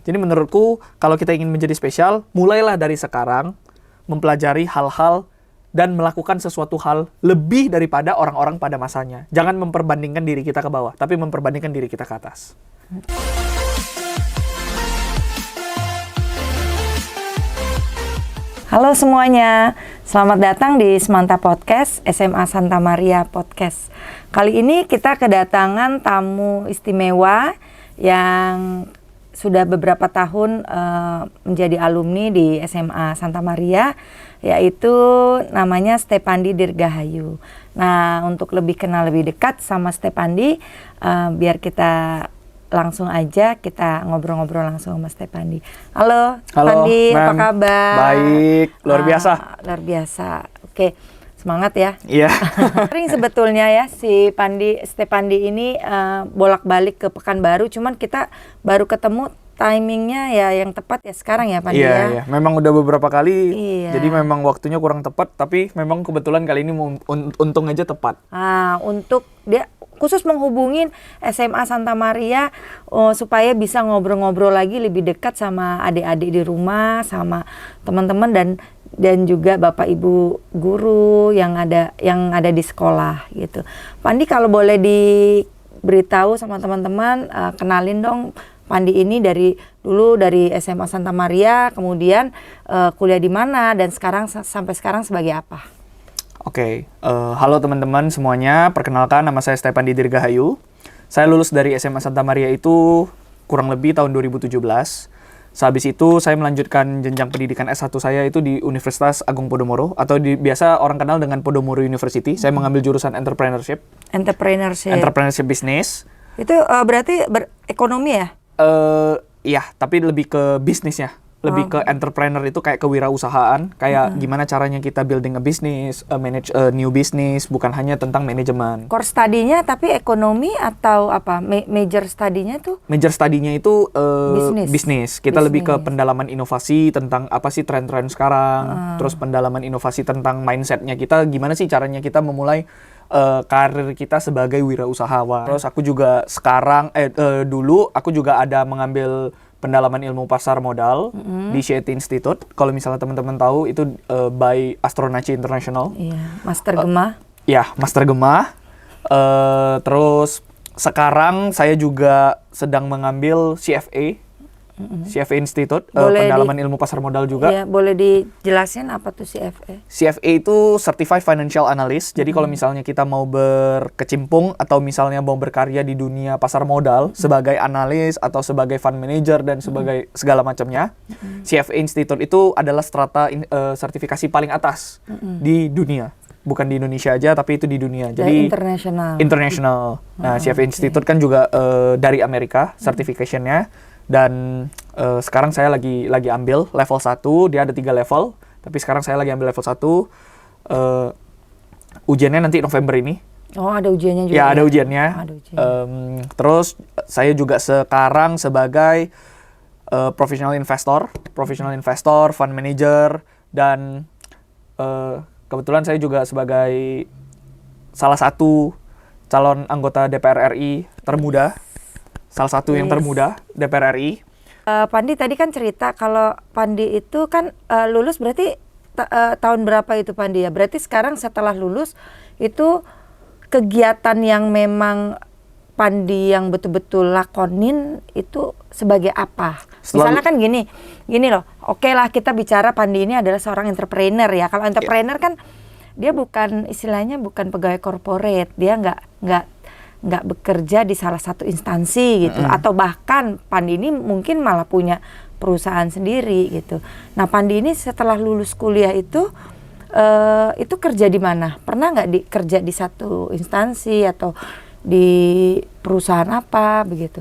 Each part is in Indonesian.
Jadi menurutku kalau kita ingin menjadi spesial, mulailah dari sekarang mempelajari hal-hal dan melakukan sesuatu hal lebih daripada orang-orang pada masanya. Jangan memperbandingkan diri kita ke bawah, tapi memperbandingkan diri kita ke atas. Halo semuanya, selamat datang di Semanta Podcast, SMA Santa Maria Podcast. Kali ini kita kedatangan tamu istimewa yang sudah beberapa tahun menjadi alumni di SMA Santa Maria, yaitu namanya Stepandi Dirgahayu. Nah, untuk lebih kenal lebih dekat sama Stepandi, biar kita langsung aja kita ngobrol-ngobrol langsung sama Stepandi. Halo, Stepandi, apa kabar? Baik, luar biasa. Luar biasa. Oke, semangat ya. Iya. Sering sebetulnya ya si Stepandi ini bolak-balik ke Pekanbaru, cuman kita baru ketemu timingnya ya yang tepat ya sekarang ya Pandi ya. Iya, memang udah beberapa kali. Iya. Jadi memang waktunya kurang tepat, tapi memang kebetulan kali ini untung aja tepat. Untuk dia khusus menghubungin SMA Santa Maria supaya bisa ngobrol-ngobrol lagi lebih dekat sama adik-adik di rumah, sama teman-teman dan juga Bapak Ibu guru yang ada di sekolah gitu. Pandi, kalau boleh diberitahu sama teman-teman, kenalin dong Pandi ini dari SMA Santa Maria, kemudian kuliah di mana dan sampai sekarang sebagai apa? Oke, halo teman-teman semuanya, perkenalkan nama saya Stepandi Dirgahayu. Saya lulus dari SMA Santa Maria itu kurang lebih tahun 2017. Sehabis itu saya melanjutkan jenjang pendidikan S1 saya itu di Universitas Agung Podomoro, atau biasa orang kenal dengan Podomoro University. Saya mengambil jurusan Entrepreneurship Business. Itu berarti ekonomi ya? Iya, tapi lebih ke bisnisnya. Lebih ke entrepreneur itu kayak kewirausahaan, kayak gimana caranya kita building a business, manage a new business, bukan hanya tentang manajemen. Core study-nya tapi ekonomi atau apa? Major study-nya tuh? Major study-nya itu bisnis. Kita lebih ke pendalaman inovasi tentang apa sih tren-tren sekarang, terus pendalaman inovasi tentang mindset-nya kita, gimana sih caranya kita memulai karir kita sebagai wirausahawan. Terus aku juga dulu aku juga ada mengambil pendalaman ilmu pasar modal di Schieti Institute. Kalau misalnya teman-teman tahu itu by Astronaci International. Iya, Master Gema. Ya, Master Gema. Terus sekarang saya juga sedang mengambil CFA. CFA Institute, pendalaman ilmu pasar modal juga. Iya, boleh dijelasin apa tuh CFA? CFA itu Certified Financial Analyst. Jadi kalau misalnya kita mau berkecimpung atau misalnya mau berkarya di dunia pasar modal sebagai analis atau sebagai fund manager dan sebagai segala macamnya, CFA Institute itu adalah strata sertifikasi paling atas di dunia. Bukan di Indonesia aja, tapi itu di dunia. Jadi international. Nah, CFA Institute kan juga dari Amerika certification-nya. Dan sekarang saya lagi ambil level 1, dia ada 3 level, tapi sekarang saya lagi ambil level 1. Ujiannya nanti November ini. Oh, ada ujiannya juga? Ya, ada ujiannya. Terus saya juga sekarang sebagai professional investor, fund manager, dan kebetulan saya juga sebagai salah satu calon anggota DPR RI termuda. Salah satu yang termuda DPR RI. Pandi tadi kan cerita kalau Pandi itu kan lulus berarti tahun berapa itu Pandi ya? Berarti sekarang setelah lulus itu kegiatan yang memang Pandi yang betul-betul lakonin itu sebagai apa? Misalnya kan gini loh, oke lah kita bicara Pandi ini adalah seorang entrepreneur ya. Kalau entrepreneur kan dia bukan istilahnya bukan pegawai corporate, dia nggak bekerja di salah satu instansi gitu, atau bahkan Pandi ini mungkin malah punya perusahaan sendiri gitu. Nah, Pandi ini setelah lulus kuliah itu kerja di mana? Pernah nggak kerja di satu instansi atau di perusahaan apa begitu?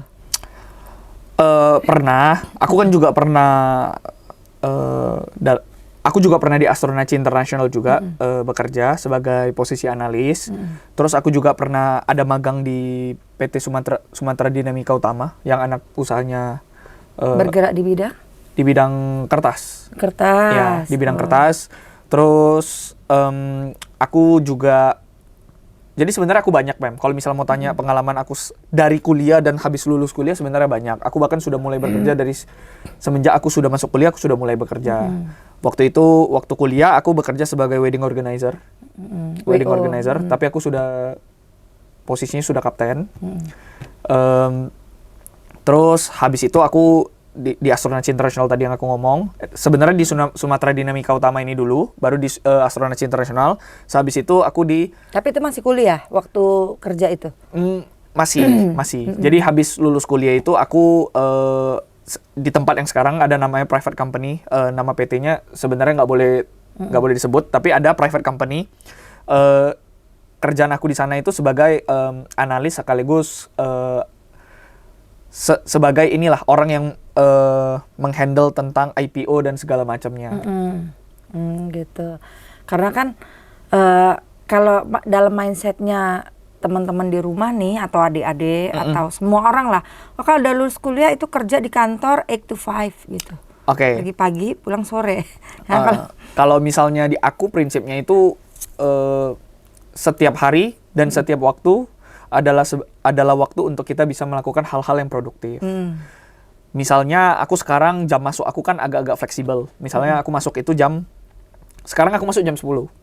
Pernah. Aku kan juga pernah. Aku juga pernah di Astronaci International juga bekerja sebagai posisi analis. Terus aku juga pernah ada magang di PT Sumatera Dinamika Utama yang anak usahanya bergerak di bidang kertas. Ya, di bidang kertas. Terus aku juga Jadi sebenarnya aku banyak, Mem. Kalau misalnya mau tanya pengalaman aku dari kuliah dan habis lulus kuliah, sebenarnya banyak. Aku bahkan sudah mulai bekerja dari semenjak aku sudah masuk kuliah, aku sudah mulai bekerja. Waktu kuliah aku bekerja sebagai wedding organizer. Wedding organizer, tapi aku posisinya sudah kapten. Terus habis itu aku di Astronauts International tadi yang aku ngomong. Sebenarnya di Sumatera Dinamika Utama ini dulu, baru di Astronauts International. Habis itu aku Tapi itu masih kuliah waktu kerja itu? Masih. Jadi habis lulus kuliah itu aku di tempat yang sekarang ada namanya private company. Nama PT-nya sebenarnya nggak boleh disebut, tapi ada private company. Kerjaan aku di sana itu sebagai analis sekaligus sebagai inilah orang yang menghandle tentang IPO dan segala macamnya. Gitu. Karena kan kalau dalam mindsetnya teman-teman di rumah nih atau adik-adik atau semua orang lah, kalau udah lulus kuliah itu kerja di kantor 8 to 5 gitu. Oke. Pagi-pagi pulang sore. Kalau misalnya di aku prinsipnya itu setiap hari dan setiap waktu adalah waktu untuk kita bisa melakukan hal-hal yang produktif. Misalnya aku sekarang jam masuk aku kan agak-agak fleksibel. Misalnya aku masuk itu sekarang aku masuk jam 10.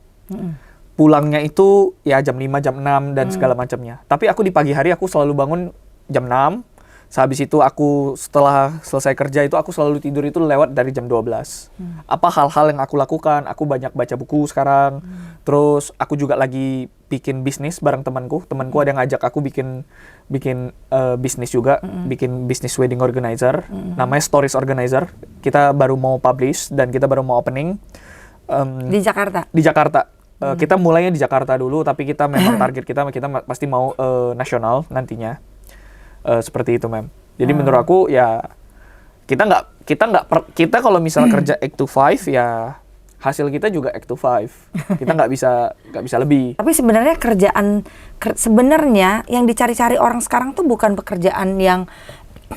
Pulangnya itu ya jam 5, jam 6 dan segala macamnya. Tapi aku di pagi hari aku selalu bangun jam 6. Habis itu aku setelah selesai kerja itu aku selalu tidur itu lewat dari jam 12. Apa hal-hal yang aku lakukan? Aku banyak baca buku sekarang. Terus aku juga lagi bikin bisnis bareng temanku. Temanku ada yang ngajak aku bikin bisnis juga, bikin bisnis wedding organizer. Namanya Stories Organizer. Kita baru mau publish dan kita baru mau opening Di Jakarta. Di Jakarta. Kita mulainya di Jakarta dulu, tapi kita memang target kita pasti mau nasional nantinya. Seperti itu, Mem. Jadi menurut aku ya kita kalau misalnya kerja 8 to 5 ya hasil kita juga 8 to 5. Kita nggak bisa lebih. Tapi sebenarnya sebenarnya yang dicari-cari orang sekarang tuh bukan pekerjaan yang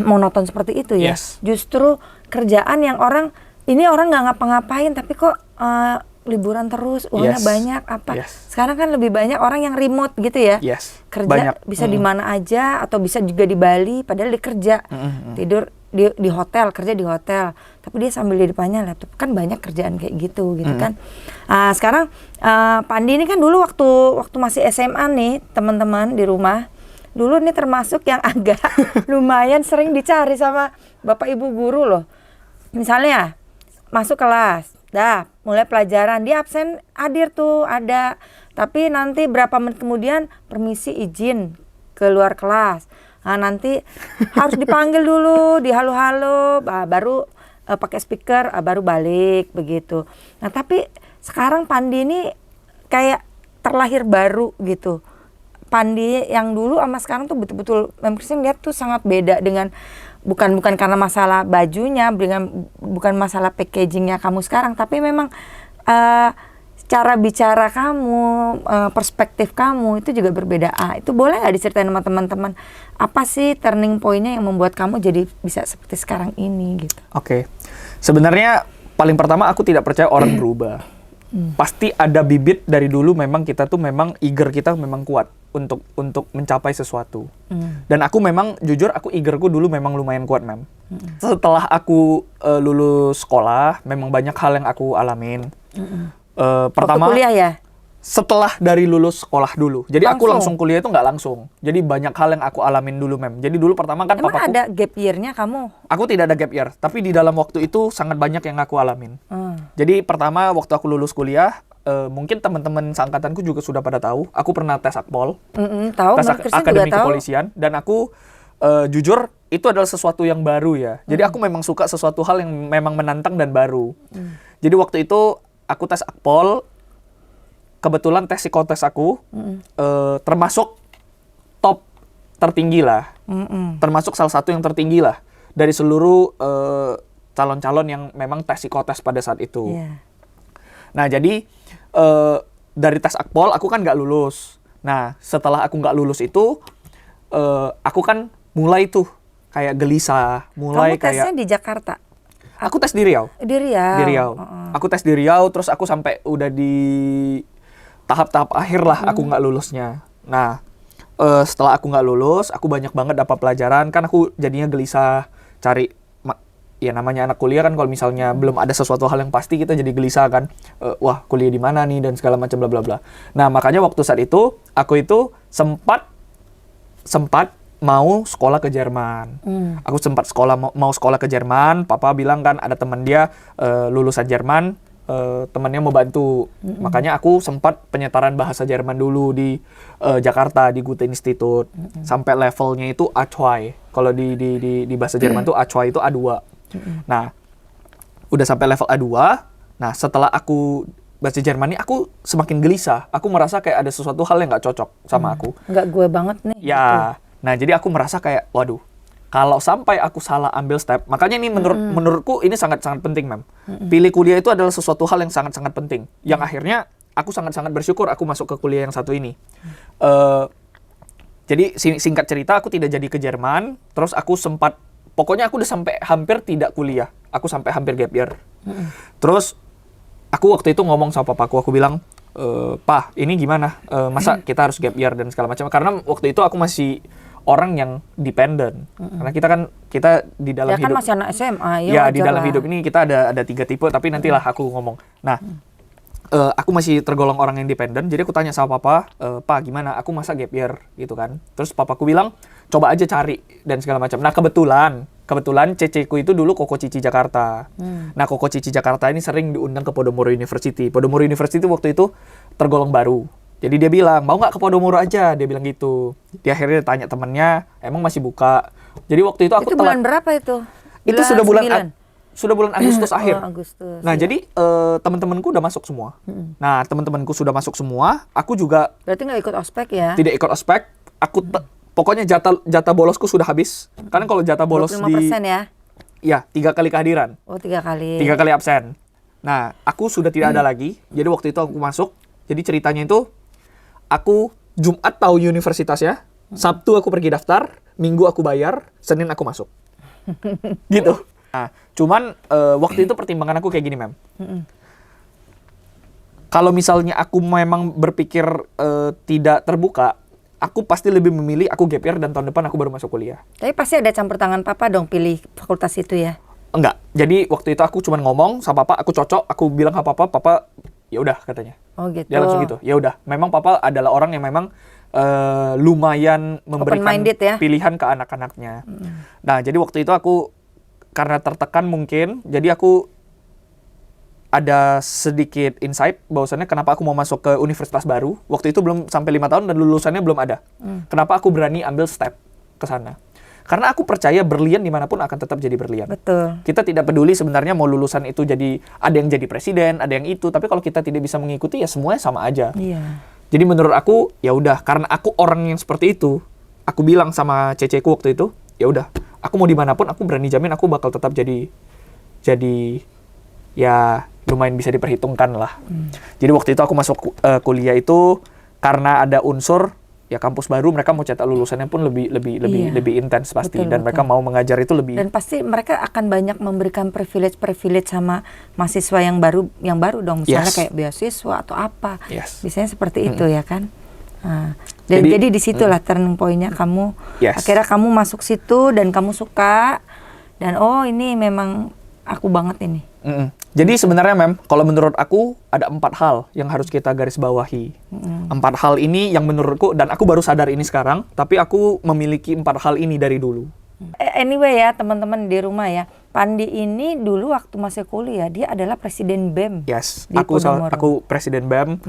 monoton seperti itu ya. Yes. Justru kerjaan yang orang nggak ngapa-ngapain tapi kok liburan terus, uangnya banyak apa. Sekarang kan lebih banyak orang yang remote gitu ya. Kerja banyak. Bisa di mana aja atau bisa juga di Bali padahal dia kerja. Tidur di hotel, kerja di hotel. Tapi dia sambil di depannya laptop. Kan banyak kerjaan kayak gitu kan. Sekarang Pandi ini kan dulu waktu masih SMA nih, teman-teman di rumah. Dulu nih termasuk yang agak lumayan sering dicari sama Bapak Ibu guru loh. Misalnya masuk kelas, mulai pelajaran, dia absen hadir tuh ada, tapi nanti berapa menit kemudian permisi izin keluar kelas. Nanti harus dipanggil dulu, dihalo-halo, baru pakai speaker, baru balik begitu. Nah tapi sekarang Pandi ini kayak terlahir baru gitu. Pandi yang dulu sama sekarang tuh betul-betul Christine lihat tuh sangat beda dengan bukan karena masalah bajunya, bukan masalah packagingnya kamu sekarang, tapi memang cara bicara kamu, perspektif kamu itu juga berbeda. Itu boleh nggak diceritain sama teman-teman? Apa sih turning point-nya yang membuat kamu jadi bisa seperti sekarang ini gitu? Oke. Sebenarnya paling pertama aku tidak percaya orang berubah. Pasti ada bibit dari dulu memang kita tuh memang eager kita memang kuat untuk mencapai sesuatu. Dan aku memang jujur aku eagerku dulu memang lumayan kuat, Mem. Setelah aku lulus sekolah, memang banyak hal yang aku alamin. Pertama, waktu kuliah ya? Setelah dari lulus sekolah dulu. Jadi aku Langsung? langsung kuliah itu nggak langsung. Jadi banyak hal yang aku alamin dulu, Mem. Jadi dulu pertama kan Emang papaku. ada gap year-nya kamu? Aku tidak ada gap year, tapi di dalam waktu itu sangat banyak yang aku alamin. Jadi pertama waktu aku lulus kuliah, mungkin teman-teman seangkatanku juga sudah pada tahu, aku pernah tes Akpol, Tahu, tes Christine akademi juga tahu. kepolisian, dan aku jujur itu adalah sesuatu yang baru ya. Jadi aku memang suka sesuatu hal yang memang menantang dan baru. Jadi waktu itu aku tes Akpol, kebetulan tes psikotes aku termasuk top tertinggi lah, termasuk salah satu yang tertinggi lah dari seluruh calon-calon yang memang tes psikotes pada saat itu. Nah jadi dari tes Akpol aku kan nggak lulus. Nah setelah aku nggak lulus itu aku kan mulai tuh kayak gelisah, mulai Kamu tesnya kayak di Jakarta? aku tes di Riau. Di Riau. Di Riau. Aku tes di Riau, terus aku sampai udah di tahap-tahap akhir lah aku nggak lulusnya. Nah, setelah aku nggak lulus, aku banyak banget dapat pelajaran. Kan aku jadinya gelisah cari, ya namanya anak kuliah kan kalau misalnya belum ada sesuatu hal yang pasti kita jadi gelisah kan. Wah, kuliah di mana nih dan segala macam bla bla bla. Nah, makanya waktu saat itu aku itu sempat mau sekolah ke Jerman. Aku sempat mau sekolah ke Jerman. Papa bilang kan ada teman dia lulusan Jerman, temannya mau bantu. Makanya aku sempat penyetaran bahasa Jerman dulu di Jakarta di Goethe Institut. Sampai levelnya itu A2. Kalau di bahasa Jerman tuh A2 itu A2. Nah, udah sampai level A2. Nah, setelah aku bahasa Jerman ini, aku semakin gelisah. Aku merasa kayak ada sesuatu hal yang nggak cocok sama aku. Nggak gue banget nih. Ya, gitu. Nah jadi aku merasa kayak, waduh, kalau sampai aku salah ambil step, makanya ini menurutku ini sangat-sangat penting, Mem. Pilih kuliah itu adalah sesuatu hal yang sangat-sangat penting. Yang akhirnya aku sangat-sangat bersyukur aku masuk ke kuliah yang satu ini. Jadi singkat cerita, aku tidak jadi ke Jerman, terus aku sempat, pokoknya aku udah sampai hampir tidak kuliah. Aku sampai hampir gap year. Terus aku waktu itu ngomong sama papaku, aku bilang, "Pa, ini gimana? Masa kita harus gap year dan segala macam?" Karena waktu itu aku masih orang yang dependent. Karena kita di dalam hidup. Ya kan masih anak SMA, ya di dalam hidup ini kita ada 3 tipe, tapi nantilah aku ngomong. Nah, aku masih tergolong orang yang dependent, jadi aku tanya sama papa, "Pa, gimana? Aku masa gap year?" gitu kan. Terus papaku bilang, "Coba aja cari dan segala macam." Nah, kebetulan ceceku itu dulu Koko Cici Jakarta. Nah, Koko Cici Jakarta ini sering diundang ke Podomoro University. Podomoro University waktu itu tergolong baru. Jadi dia bilang, "Mau nggak ke Podomoro aja?" Dia bilang gitu. Dia akhirnya tanya temennya, emang masih buka. Jadi waktu itu aku bulan berapa itu? Itu sudah bulan Agustus akhir. Agustus, nah, jadi teman-temanku udah masuk semua. Nah, teman-temanku sudah masuk semua. Aku juga berarti nggak ikut ospek ya? Tidak ikut ospek. Aku pokoknya jatah bolosku sudah habis. Karena kalau jatah bolos 25% ya? Ya, 3 kali kehadiran. Oh, 3 kali. 3 kali absen. Nah, aku sudah tidak ada lagi. Jadi waktu itu aku masuk. Jadi ceritanya itu, aku Jumat tahu universitasnya, Sabtu aku pergi daftar, Minggu aku bayar, Senin aku masuk. Gitu. Nah, cuman waktu itu pertimbangan aku kayak gini, Mem. Kalau misalnya aku memang berpikir tidak terbuka, aku pasti lebih memilih aku gap year dan tahun depan aku baru masuk kuliah. Tapi pasti ada campur tangan papa dong pilih fakultas itu ya? Enggak. Jadi waktu itu aku cuma ngomong sama papa, aku cocok, aku bilang ke papa, ya udah katanya. Oh gitu. Dia langsung gitu. Ya udah. Memang papa adalah orang yang memang lumayan memberikan ya? pilihan ke anak-anaknya. Nah, jadi waktu itu aku karena tertekan mungkin, jadi aku ada sedikit insight bahwasannya kenapa aku mau masuk ke universitas baru. Waktu itu belum sampai 5 tahun dan lulusannya belum ada. Kenapa aku berani ambil step ke sana? Karena aku percaya berlian dimanapun akan tetap jadi berlian. Betul. Kita tidak peduli sebenarnya mau lulusan itu jadi, ada yang jadi presiden, ada yang itu. Tapi kalau kita tidak bisa mengikuti ya semuanya sama aja. Iya. Jadi menurut aku ya udah, karena aku orang yang seperti itu, aku bilang sama ceceku waktu itu, ya udah, aku mau dimanapun aku berani jamin aku bakal tetap jadi ya lumayan bisa diperhitungkan lah. Jadi waktu itu aku masuk kuliah itu karena ada unsur ya kampus baru, mereka mau cetak lulusannya pun lebih intens pasti. Betul, dan mereka mau mengajar itu lebih. Dan pasti mereka akan banyak memberikan privilege sama mahasiswa yang baru dong, misalnya kayak beasiswa atau apa. Biasanya seperti itu ya kan. Nah, jadi disitulah turning point-nya kamu. Akhirnya kamu masuk situ dan kamu suka dan oh ini memang aku banget ini. Jadi sebenarnya Mem, kalau menurut aku ada 4 hal yang harus kita garis bawahi. 4 hal ini yang menurutku, dan aku baru sadar ini sekarang, tapi aku memiliki 4 hal ini dari dulu. Anyway ya teman-teman di rumah ya, Pandi ini dulu waktu masih kuliah dia adalah presiden BEM. Yes, aku presiden BEM.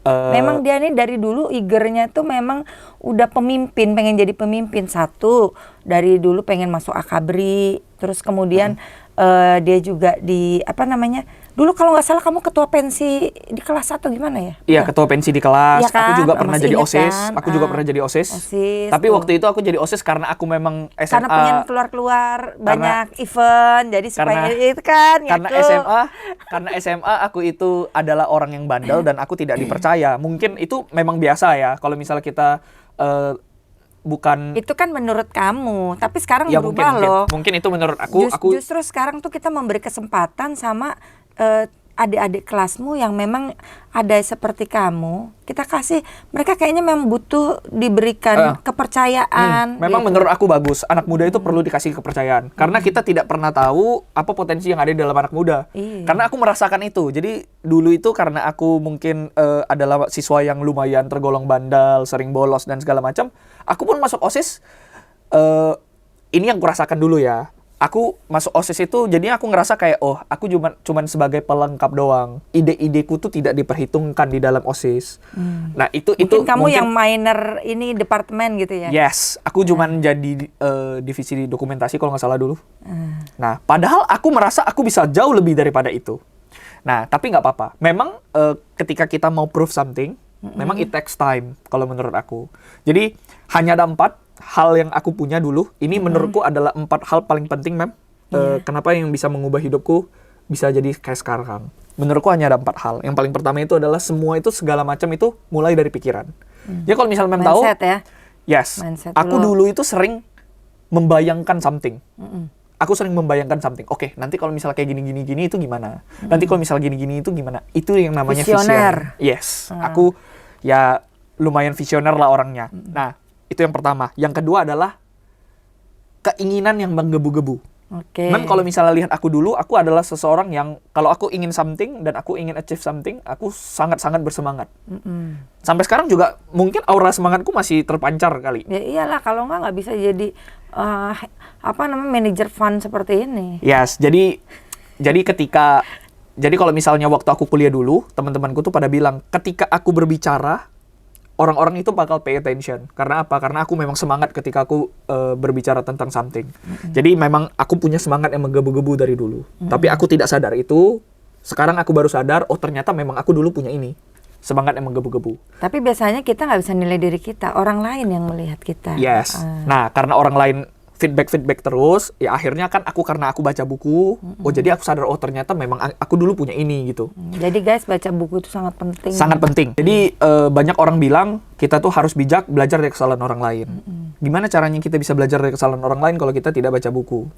Memang dia ini dari dulu eagernya tuh memang udah pemimpin, pengen jadi pemimpin. Satu, dari dulu pengen masuk Akabri, terus kemudian dia juga di dulu kalau nggak salah kamu ketua pensi di kelas 1 gimana ya? Iya, ketua pensi di kelas. Ya kan? Aku juga pernah jadi OSIS. Kan? Aku juga pernah jadi OSIS. Tapi waktu itu aku jadi OSIS karena aku memang SMA. Karena pengen keluar banyak event, jadi supaya itu kan. Karena SMA aku itu adalah orang yang bandel dan aku tidak dipercaya. Mungkin itu memang biasa ya. Kalau misalnya kita bukan itu kan menurut kamu, tapi sekarang ya, berubah loh. Mungkin itu menurut aku. Justru sekarang tuh kita memberi kesempatan sama adik-adik kelasmu yang memang ada seperti kamu, kita kasih, mereka kayaknya memang butuh diberikan kepercayaan. Memang gitu. menurut aku bagus. Anak muda itu perlu dikasih kepercayaan. Karena kita tidak pernah tahu apa potensi yang ada di dalam anak muda. Iya. Karena aku merasakan itu. Jadi dulu itu karena aku mungkin adalah siswa yang lumayan tergolong bandel, sering bolos dan segala macam. Aku pun masuk OSIS. Ini yang kurasakan dulu ya. Aku masuk OSIS itu, jadi aku ngerasa kayak, oh, aku cuman sebagai pelengkap doang. Ide-ideku tuh tidak diperhitungkan di dalam OSIS. Nah, Mungkin kamu yang minor ini departemen gitu ya? Yes, aku cuman jadi divisi dokumentasi kalau nggak salah dulu. Nah, padahal aku merasa aku bisa jauh lebih daripada itu. Nah, tapi nggak apa-apa. Memang ketika kita mau prove something, memang it takes time kalau menurut aku. Jadi, hanya ada 4 hal yang aku punya dulu. Ini menurutku adalah 4 hal paling penting, Mem. Kenapa yang bisa mengubah hidupku bisa jadi kayak sekarang. Menurutku hanya ada 4 hal. Yang paling pertama itu adalah semua itu segala macam itu mulai dari pikiran. Ya kalau misalnya Mem tahu, Mindset ya? yes, Mindset aku dulu. dulu itu sering membayangkan something. Aku sering membayangkan something. Oke, nanti kalau misalnya kayak gini itu gimana? Nanti kalau misalnya gini itu gimana? Itu yang namanya Visioner. Yes, aku ya lumayan visioner lah orangnya. Nah, itu yang pertama. Yang kedua adalah keinginan yang menggebu-gebu. Oke. Mem, kalau misalnya lihat aku dulu, aku adalah seseorang yang kalau aku ingin something dan aku ingin achieve something, aku sangat-sangat bersemangat. Sampai sekarang juga mungkin aura semangatku masih terpancar kali. Ya iyalah, kalau nggak bisa jadi manajer fund seperti ini. Yes, jadi kalau misalnya waktu aku kuliah dulu, teman-temanku tuh pada bilang, ketika aku berbicara, orang-orang itu bakal pay attention. Karena apa? Karena aku memang semangat ketika aku berbicara tentang something. Jadi memang aku punya semangat yang menggebu-gebu dari dulu. Tapi aku tidak sadar itu. Sekarang aku baru sadar, oh ternyata memang aku dulu punya ini. Semangat yang menggebu-gebu. Tapi biasanya kita nggak bisa nilai diri kita, orang lain yang melihat kita. Yes. Nah, karena orang lain feedback terus, ya akhirnya kan karena aku baca buku, oh jadi aku sadar, oh ternyata memang aku dulu punya ini gitu. Jadi guys, baca buku itu sangat penting. Sangat penting. Jadi banyak orang bilang kita tuh harus bijak belajar dari kesalahan orang lain. Gimana caranya kita bisa belajar dari kesalahan orang lain kalau kita tidak baca buku?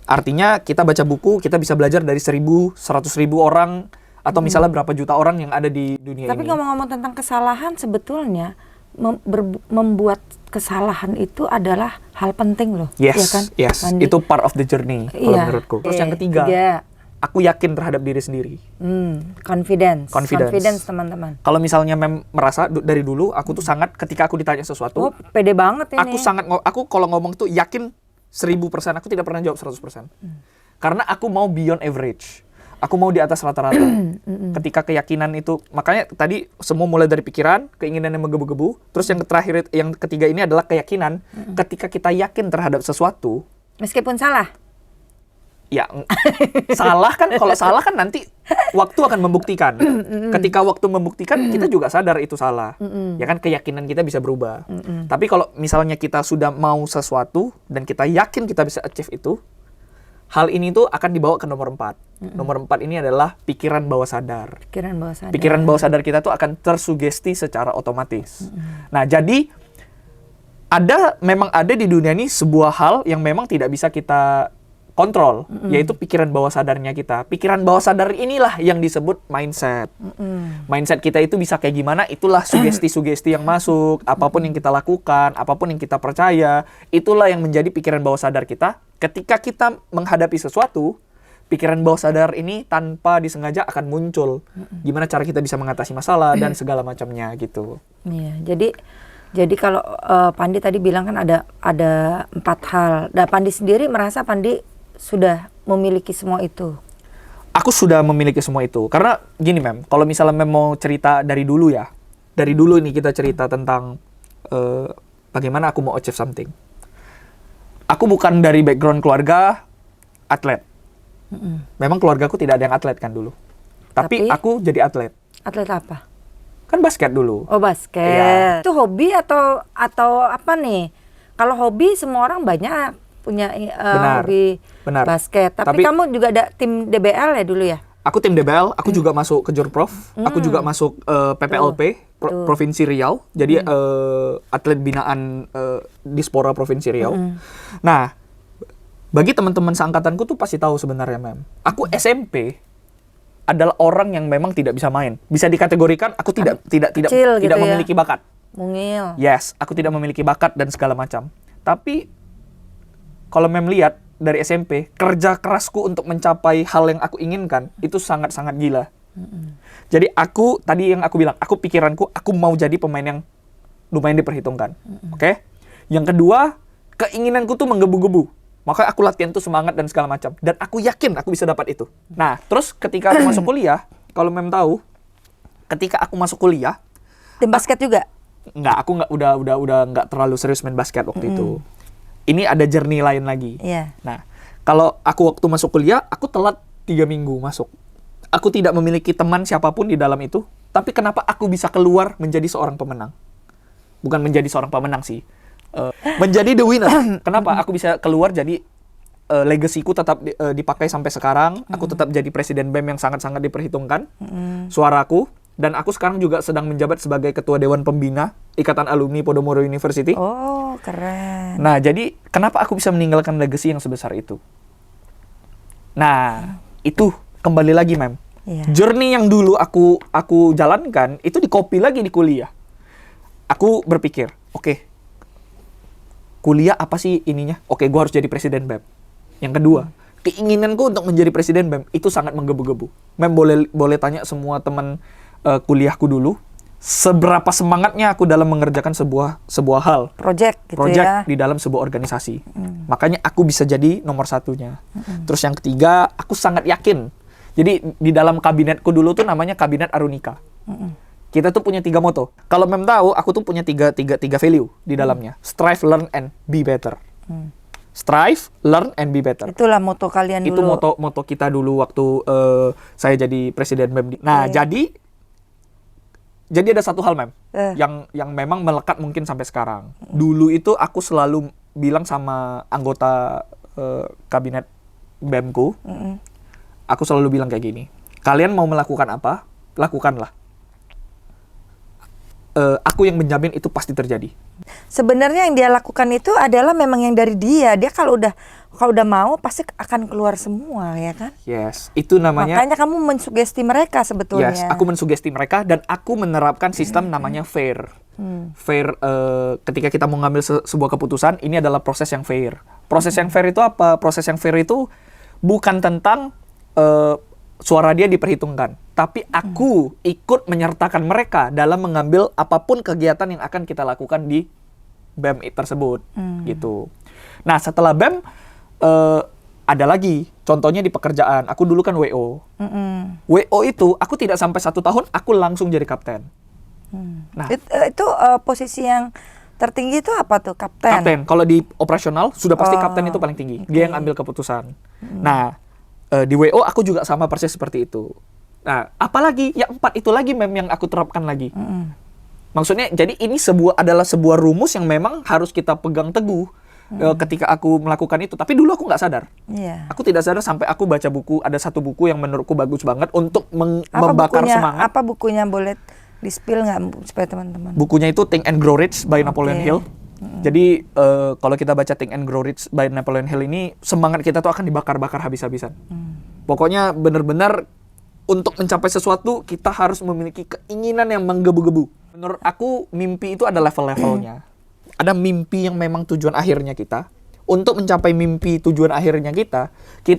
Artinya kita baca buku, kita bisa belajar dari 1.000, 100.000 orang, atau misalnya berapa juta orang yang ada di dunia Tapi ini. ngomong-ngomong tentang kesalahan, sebetulnya membuat kesalahan itu adalah hal penting loh. Yes, ya kan? yes. Mandi. Itu part of the journey kalau Iya. menurutku. Terus yang ketiga, aku yakin terhadap diri sendiri. Confidence. Confidence. Confidence, teman-teman. Kalau misalnya merasa dari dulu aku tuh sangat, ketika aku ditanya sesuatu, Oh, pede banget ini. aku kalau ngomong tuh yakin 1000%, aku tidak pernah jawab 100%. Karena aku mau beyond average. Aku mau di atas rata-rata. Ketika keyakinan itu, makanya tadi semua mulai dari pikiran, keinginan yang menggebu-gebu, terus yang terakhir, yang ketiga ini adalah keyakinan. Ketika kita yakin terhadap sesuatu, Meskipun salah. ya salah kan, kalau salah kan nanti waktu akan membuktikan. Ketika waktu membuktikan, kita juga sadar itu salah. Ya kan, keyakinan kita bisa berubah. Tapi kalau misalnya kita sudah mau sesuatu dan kita yakin kita bisa achieve itu, hal ini tuh akan dibawa ke nomor 4. Nomor 4 ini adalah pikiran bawah sadar. Pikiran bawah sadar. Pikiran bawah sadar kita tuh akan tersugesti secara otomatis. Nah, jadi memang ada di dunia ini sebuah hal yang memang tidak bisa kita kontrol, yaitu pikiran bawah sadarnya kita. Pikiran bawah sadar inilah yang disebut mindset. Mindset kita itu bisa kayak gimana, itulah sugesti-sugesti yang masuk, apapun yang kita lakukan, apapun yang kita percaya, itulah yang menjadi pikiran bawah sadar kita. Ketika kita menghadapi sesuatu, pikiran bawah sadar ini tanpa disengaja akan muncul. Gimana cara kita bisa mengatasi masalah dan segala macamnya gitu. Iya, jadi kalau Pandi tadi bilang kan ada 4 hal. Dan Pandi sendiri merasa Pandi sudah memiliki semua itu. Aku sudah memiliki semua itu. Karena gini, Mem, kalau misalnya Mem mau cerita dari dulu ya. Dari dulu ini kita cerita tentang bagaimana aku mau achieve something. Aku bukan dari background keluarga atlet. Memang keluargaku tidak ada yang atlet kan dulu. Tapi aku jadi atlet. Atlet apa? Kan basket dulu. Oh, basket. Iya. Itu hobi atau apa nih? Kalau hobi semua orang banyak punya hobi benar. basket. Tapi kamu juga ada tim DBL ya dulu ya? Aku tim DBL, aku juga masuk ke Jurprof, aku juga masuk PPLP, Provinsi Riau, jadi atlet binaan Dispora Provinsi Riau. Nah, bagi teman-teman seangkatanku tuh pasti tahu sebenarnya, Mem. Aku SMP adalah orang yang memang tidak bisa main. Bisa dikategorikan aku tidak Kecil gitu ya. memiliki bakat. Mungil. Yes, aku tidak memiliki bakat dan segala macam. Tapi kalau Mem lihat dari SMP, kerja kerasku untuk mencapai hal yang aku inginkan itu sangat-sangat gila. Jadi tadi yang aku bilang, pikiranku aku mau jadi pemain yang lumayan diperhitungkan. Oke? Yang kedua, keinginanku tuh menggebu-gebu. Makanya aku latihan tuh semangat dan segala macam. Dan aku yakin aku bisa dapat itu. Nah, terus ketika aku masuk kuliah, kalau Mem tahu, ketika aku masuk kuliah, Tim basket juga? aku udah nggak terlalu serius main basket waktu itu. Ini ada journey lain lagi. Iya. Nah, kalau aku waktu masuk kuliah, aku telat 3 minggu masuk. Aku tidak memiliki teman siapapun di dalam itu. Tapi kenapa aku bisa keluar menjadi seorang pemenang? Bukan menjadi seorang pemenang sih. Menjadi the winner. Kenapa aku bisa keluar jadi legasiku tetap dipakai sampai sekarang. Aku tetap jadi presiden BEM yang sangat-sangat diperhitungkan. Suaraku. Dan aku sekarang juga sedang menjabat sebagai ketua Dewan Pembina Ikatan Alumni Podomoro University. Oh, keren. Nah, jadi kenapa aku bisa meninggalkan legacy yang sebesar itu? Nah, itu kembali lagi, Mem. Iya. Journey yang dulu aku jalankan itu di-copy lagi di kuliah. Aku berpikir, oke, kuliah apa sih ininya? Oke, gue harus jadi presiden BEM. Yang kedua, keinginanku untuk menjadi presiden BEM itu sangat menggebu-gebu. Mem boleh tanya semua teman kuliahku dulu, seberapa semangatnya aku dalam mengerjakan sebuah hal, Project gitu project ya. di dalam sebuah organisasi. Makanya aku bisa jadi nomor satunya. Terus yang ketiga, aku sangat yakin. Jadi di dalam kabinetku dulu tuh namanya Kabinet Arunika. Kita tuh punya 3 moto. Kalau Mem tahu, aku tuh punya tiga value di dalamnya. Strive, learn, and be better. Strive, learn, and be better. Itulah moto kalian Itu dulu. moto kita dulu waktu saya jadi presiden BEM. Nah, jadi ada satu hal, Mem, yang memang melekat mungkin sampai sekarang. Dulu itu aku selalu bilang sama anggota kabinet BEM-ku, aku selalu bilang kayak gini, kalian mau melakukan apa, lakukanlah. Aku yang menjamin itu pasti terjadi. Sebenarnya yang dia lakukan itu adalah memang yang dari dia. Dia kalau udah mau pasti akan keluar semua, ya kan? Yes, itu namanya. Makanya kamu mensugesti mereka sebetulnya. Yes, aku mensugesti mereka dan aku menerapkan sistem namanya FAIR. FAIR, ketika kita mau ngambil sebuah keputusan, ini adalah proses yang fair. Proses yang fair itu apa? Proses yang fair itu bukan tentang suara dia diperhitungkan, tapi aku ikut menyertakan mereka dalam mengambil apapun kegiatan yang akan kita lakukan di BEM tersebut, gitu. Nah, setelah BEM ada lagi, contohnya di pekerjaan. Aku dulu kan WO. WO itu aku tidak sampai 1 tahun, aku langsung jadi kapten. Nah, itu posisi yang tertinggi itu apa tuh, kapten? kapten. Kalau di operasional sudah pasti kapten itu paling tinggi. Dia yang ambil keputusan. Nah, di WO aku juga sama persis seperti itu. Nah, apalagi yang 4 itu lagi yang aku terapkan lagi. Maksudnya, jadi ini adalah sebuah rumus yang memang harus kita pegang teguh ketika aku melakukan itu. Tapi dulu aku nggak sadar. Iya. Aku tidak sadar sampai aku baca buku. Ada satu buku yang menurutku bagus banget untuk membakar semangat. Apa bukunya, boleh di-spill nggak supaya teman-teman? Bukunya itu Think and Grow Rich by Napoleon Hill. Jadi kalau kita baca Think and Grow Rich by Napoleon Hill ini, semangat kita tuh akan dibakar-bakar habis-habisan. Pokoknya benar-benar untuk mencapai sesuatu kita harus memiliki keinginan yang menggebu-gebu. Menurut aku mimpi itu ada level-levelnya. Ada mimpi yang memang tujuan akhirnya kita. Untuk mencapai mimpi tujuan akhirnya kita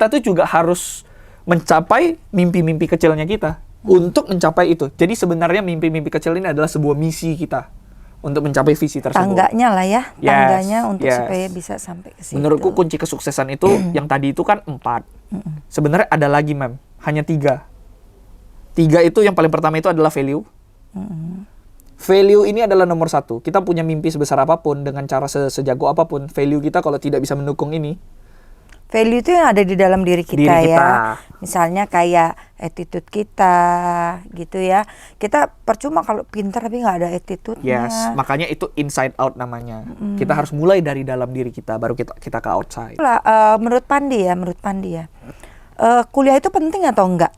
tuh juga harus mencapai mimpi-mimpi kecilnya kita untuk mencapai itu. Jadi sebenarnya mimpi-mimpi kecil ini adalah sebuah misi kita untuk mencapai visi tersebut. Tangganya lah ya, tangganya untuk yes. supaya bisa sampai ke situ. Menurutku kunci kesuksesan itu yang tadi itu kan 4. Sebenarnya ada lagi, Mem. Hanya 3. 3 itu yang paling pertama itu adalah value. Value ini adalah nomor 1. Kita punya mimpi sebesar apapun, dengan cara sejago apapun, value kita kalau tidak bisa mendukung ini. Value itu yang ada di dalam diri kita ya. Misalnya kayak attitude kita gitu ya. Kita percuma kalau pintar tapi nggak ada attitude-nya. Yes, makanya itu inside out namanya. Kita harus mulai dari dalam diri kita, baru kita ke outside. Menurut Pandi ya, kuliah itu penting atau enggak?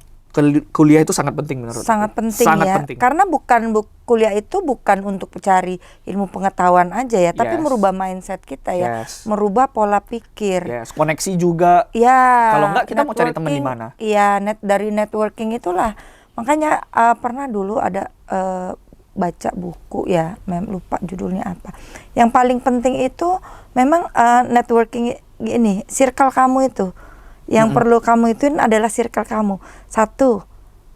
Kuliah itu sangat penting menurut Sangat aku. penting Sangat ya. penting. Karena bukan kuliah itu bukan untuk mencari ilmu pengetahuan aja ya, tapi Yes. merubah mindset kita ya, Yes. merubah pola pikir. Yes, koneksi juga. Ya. Kalau enggak, kita mau cari teman di networking, mana? Iya, dari networking itulah. Makanya pernah dulu ada baca buku ya, lupa judulnya apa. Yang paling penting itu memang networking ini, circle kamu itu. Yang perlu kamu itu adalah circle kamu. Satu,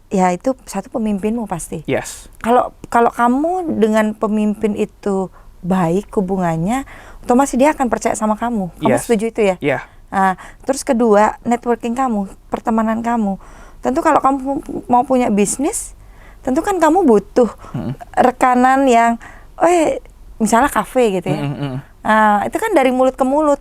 ya itu satu pemimpinmu pasti. Yes. Kalau kamu dengan pemimpin itu baik hubungannya, otomatis dia akan percaya sama kamu. Kamu Yes. setuju itu ya? Yeah. Nah, terus kedua, networking kamu, pertemanan kamu. Tentu kalau kamu mau punya bisnis, tentu kan kamu butuh rekanan yang, misalnya kafe gitu ya. Nah, itu kan dari mulut ke mulut.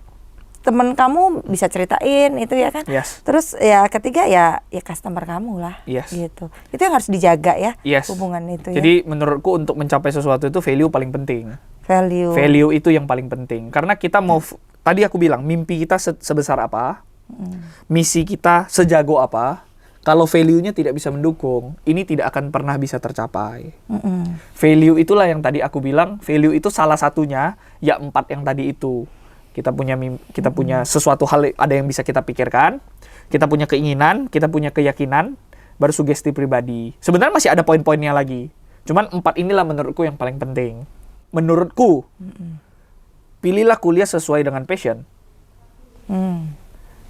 Temen kamu bisa ceritain itu ya kan. Yes. Terus ya ketiga ya customer kamu lah. Yes. Gitu. Itu yang harus dijaga ya, Yes. hubungan itu ya. Jadi menurutku untuk mencapai sesuatu itu value paling penting. Value. Value itu yang paling penting. Karena kita mau, tadi aku bilang, mimpi kita sebesar apa, misi kita sejago apa, kalau value-nya tidak bisa mendukung, ini tidak akan pernah bisa tercapai. Value itulah yang tadi aku bilang, value itu salah satunya, ya 4 yang tadi itu. Kita punya sesuatu hal, ada yang bisa kita pikirkan, kita punya keinginan, kita punya keyakinan, baru sugesti pribadi. Sebenarnya masih ada poin-poinnya lagi. Cuman 4 inilah menurutku yang paling penting. Menurutku, pilihlah kuliah sesuai dengan passion.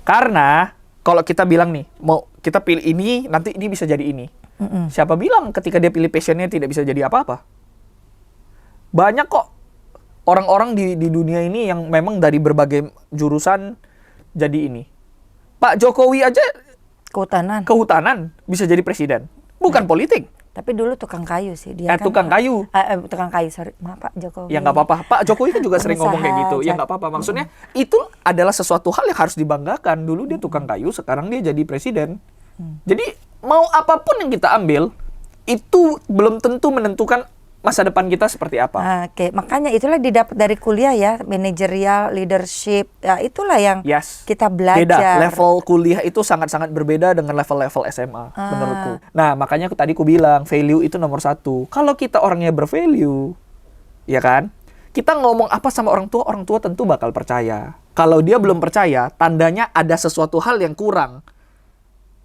Karena kalau kita bilang nih, mau kita pilih ini, nanti ini bisa jadi ini. Siapa bilang ketika dia pilih passionnya tidak bisa jadi apa-apa? Banyak kok orang-orang di dunia ini yang memang dari berbagai jurusan jadi ini. Pak Jokowi aja kehutanan bisa jadi presiden. Bukan politik. Tapi dulu tukang kayu sih dia kan. Tukang kayu. Tukang kayu, sorry. Maaf Pak Jokowi. Ya nggak apa-apa. Pak Jokowi kan juga sering ngomong kayak gitu. Ya nggak apa-apa. Maksudnya itu adalah sesuatu hal yang harus dibanggakan. Dulu dia tukang kayu, sekarang dia jadi presiden. Jadi mau apapun yang kita ambil, itu belum tentu menentukan masa depan kita seperti apa. Oke, makanya itulah didapat dari kuliah ya, manajerial, leadership. Ya itulah yang kita belajar. Beda, level kuliah itu sangat-sangat berbeda dengan level-level SMA menurutku. Nah, makanya tadi aku bilang value itu nomor 1. Kalau kita orangnya bervalue, ya kan? Kita ngomong apa sama orang tua tentu bakal percaya. Kalau dia belum percaya, tandanya ada sesuatu hal yang kurang,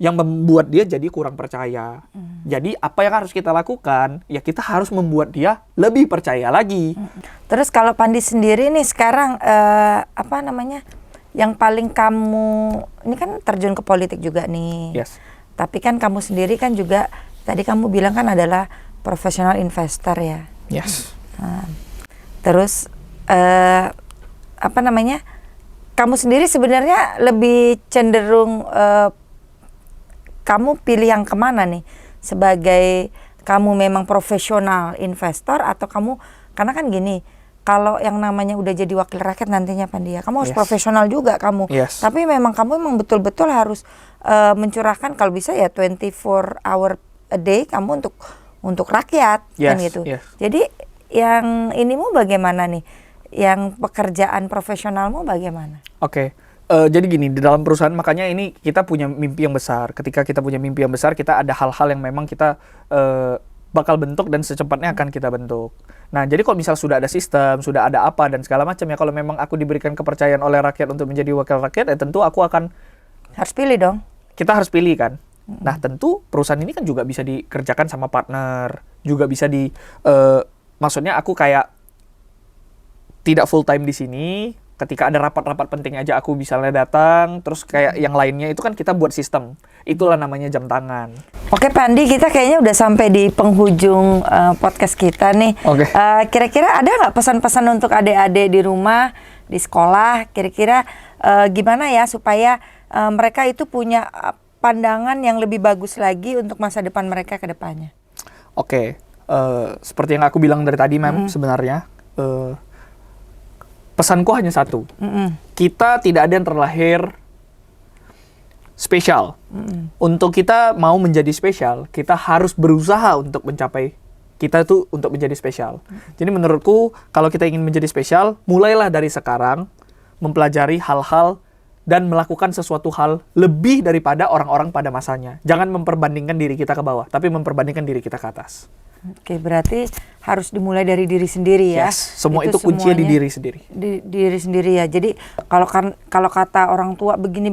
yang membuat dia jadi kurang percaya. Jadi apa yang harus kita lakukan? Ya kita harus membuat dia lebih percaya lagi. Terus kalau Pandi sendiri nih sekarang yang paling kamu ini kan terjun ke politik juga nih. Yes. Tapi kan kamu sendiri kan juga tadi kamu bilang kan adalah profesional investor ya. Yes. Terus kamu sendiri sebenarnya lebih cenderung kamu pilih yang kemana nih? Sebagai kamu memang profesional investor atau kamu, karena kan gini, kalau yang namanya udah jadi wakil rakyat nantinya Pandia, kamu harus profesional juga kamu. Tapi memang kamu betul-betul harus mencurahkan kalau bisa ya 24 hour a day kamu untuk rakyat kan gitu. Jadi yang inimu bagaimana nih? Yang pekerjaan profesionalmu bagaimana? Oke. Jadi gini, di dalam perusahaan makanya ini kita punya mimpi yang besar. Ketika kita punya mimpi yang besar, kita ada hal-hal yang memang kita bakal bentuk dan secepatnya akan kita bentuk. Nah, jadi kalau misal sudah ada sistem, sudah ada apa dan segala macam ya, kalau memang aku diberikan kepercayaan oleh rakyat untuk menjadi wakil rakyat, ya tentu aku akan harus pilih dong. Kita harus pilih kan. Nah, tentu perusahaan ini kan juga bisa dikerjakan sama partner, juga bisa maksudnya aku kayak tidak full time di sini. Ketika ada rapat-rapat penting aja aku misalnya datang, terus kayak yang lainnya itu kan kita buat sistem. Itulah namanya jam tangan. Oke Pandi, kita kayaknya udah sampai di penghujung podcast kita nih. Oke. Kira-kira ada nggak pesan-pesan untuk adik-adik di rumah, di sekolah? Kira-kira gimana ya supaya mereka itu punya pandangan yang lebih bagus lagi untuk masa depan mereka ke depannya? Oke. Seperti yang aku bilang dari tadi, Ma'am, sebenarnya pesanku hanya satu. Kita tidak ada yang terlahir spesial. Untuk kita mau menjadi spesial, kita harus berusaha untuk mencapai kita tuh untuk menjadi spesial. Jadi menurutku, kalau kita ingin menjadi spesial, mulailah dari sekarang mempelajari hal-hal dan melakukan sesuatu hal lebih daripada orang-orang pada masanya. Jangan memperbandingkan diri kita ke bawah, tapi memperbandingkan diri kita ke atas. Oke, berarti harus dimulai dari diri sendiri ya. Yes, semua itu kuncinya di semuanya diri sendiri. Di diri sendiri ya. Jadi kalau kata orang tua begini,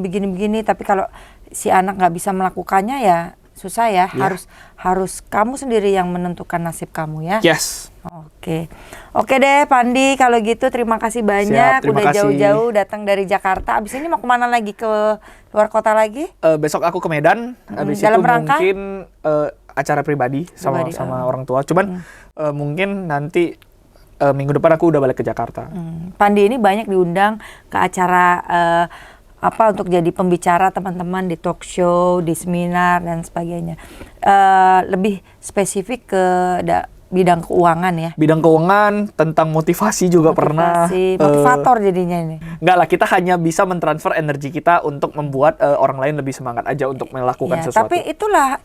tapi kalau si anak nggak bisa melakukannya ya susah ya. Ya. Harus kamu sendiri yang menentukan nasib kamu ya. Yes. Oke deh Pandi, kalau gitu terima kasih banyak. Siap, terima udah kasih. jauh-jauh datang dari Jakarta. Abis ini mau kemana lagi, ke luar kota lagi? Besok aku ke Medan, habis dalam itu rangka? mungkin acara pribadi sama Pribadi, orang tua. Cuman mungkin nanti minggu depan aku udah balik ke Jakarta. Pandi ini banyak diundang ke acara untuk jadi pembicara teman-teman di talk show, di seminar dan sebagainya. Lebih spesifik ke bidang keuangan ya. Bidang keuangan, tentang motivasi juga pernah. Motivator jadinya ini. Enggak lah, kita hanya bisa mentransfer energi kita untuk membuat orang lain lebih semangat aja untuk melakukan Ya, sesuatu. tapi itulah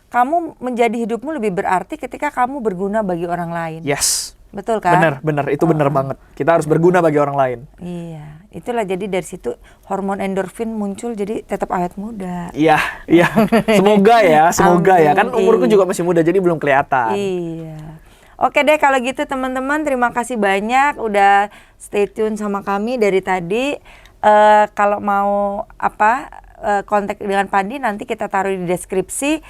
kamu menjadi hidupmu lebih berarti ketika kamu berguna bagi orang lain. Yes. Betul kan? Bener, itu bener banget. Kita harus berguna bagi orang lain. Iya, itulah jadi dari situ hormon endorfin muncul, jadi tetap awet muda. Iya. Semoga ya. Amin. Kan umurku juga masih muda, jadi belum kelihatan. Iya. Oke deh kalau gitu teman-teman, terima kasih banyak udah stay tune sama kami dari tadi. Kalau mau kontak dengan Pandi, nanti kita taruh di deskripsi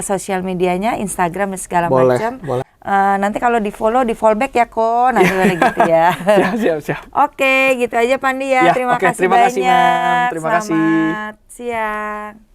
sosial medianya, Instagram dan segala macam. Boleh. Nanti kalau di follow, di fallback ya kok, nanti gitu ya. Siap. Oke, gitu aja Pandi ya. Ya, Terima oke, kasih terima kasih, banyak. Ma'am. Terima kasih. Selamat siang.